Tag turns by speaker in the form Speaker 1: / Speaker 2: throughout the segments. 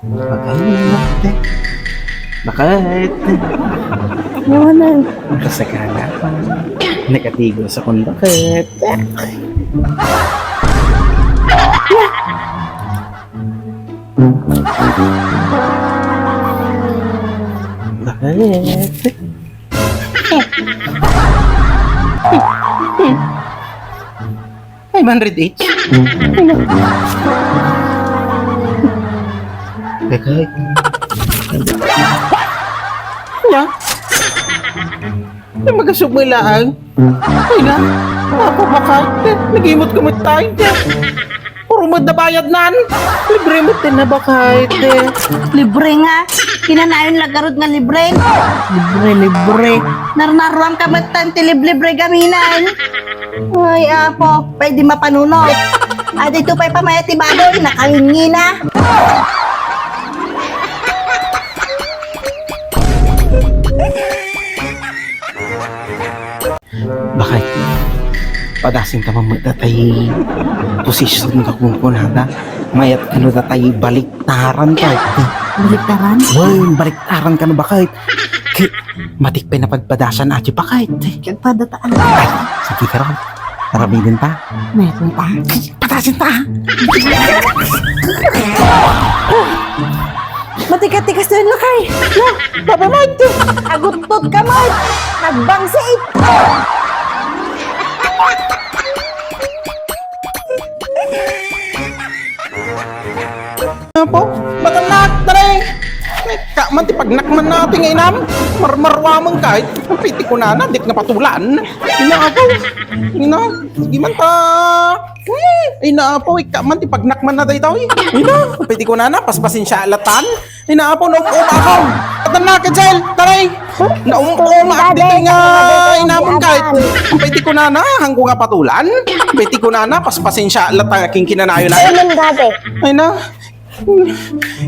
Speaker 1: Bakit? Bakit?
Speaker 2: Iwanan.
Speaker 1: Kasagana pa. Nakatigo sa kung bakit. Bakit? 500 each? Bakit? Wala. Ay, magasugmilaan. Ay na. Ako baka. Nag-imot kumot tayo. Puro mo na bayad nan. Libre mo din na baka.
Speaker 2: Libre nga. Kinanayon lagarod nga libre. Libre. Narnaruan ka ba't tanti libre gaminan? Ay, apo. Pwede mapanunod. At ito pa'y pamayatibado. Nakalingi na.
Speaker 1: Bakit? Padasin ka mamatay posisyon ka kung kunada. Mayat ka na tatay baliktaran ka.
Speaker 2: Baliktaran?
Speaker 1: Uy, baliktaran ka na bakit? Matikpay na pagpadasan at yung bakit?
Speaker 2: Kagpadataan.
Speaker 1: Ay, sige ka ron. Maraming ta.
Speaker 2: Meron pa.
Speaker 1: Padasin ta.
Speaker 2: Matikas-tikas na yun, Lakay. No, baba mo ito. Agutot ka mo. Nagbangsit.
Speaker 1: Ano po? Matanak, taray! Kaman, tipagnakman natin inam. Marmarwamang kahit. Ang piti ko na, dik na patulan. Inaapaw. Sige man ta. Inaapaw, ikaman, tipagnakman na dahi tao. Ang piti ko na, paspasin siya alatan. Inaapaw, naumuma ako. Matanak ka, Jel, taray! Naumuma at dito nga inamon kahit. Ang piti ko na, hanggo nga patulan. Ang piti ko na, paspasin siya alatan. Aking kinanayo na.
Speaker 2: Ayun gabi.
Speaker 1: Ay na.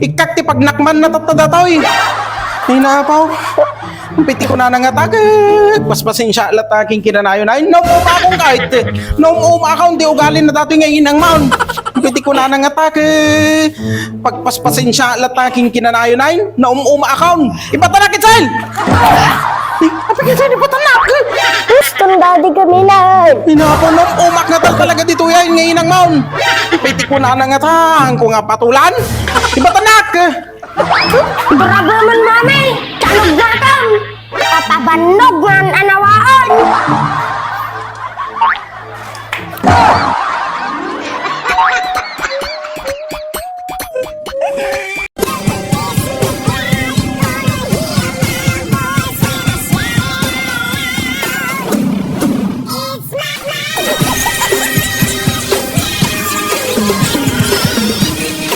Speaker 1: Ikakti pag nakman na tatadataw eh. Ay naapaw. Piti ko na nangatagit. Paspasin siya lataking kinanayo na. Ay naumuma akong kahit eh. Naumuma akong di ugalin na dati ngayon ang maun. Piti ko na nangatagit. Pagpaspasin siya lataking kinanayo na. Naumuma akong. Ipatanakit sa'il! Apagin sa'il ipatanakit!
Speaker 2: Gustong daddy kami na.
Speaker 1: Inapo nung umak na talaga dito yan ngayon ang maun. Piti ko na nangatang ko nga patulan. Ibatanak!
Speaker 2: Grabe man mami. Kalog na kang. Katabanog man anawa.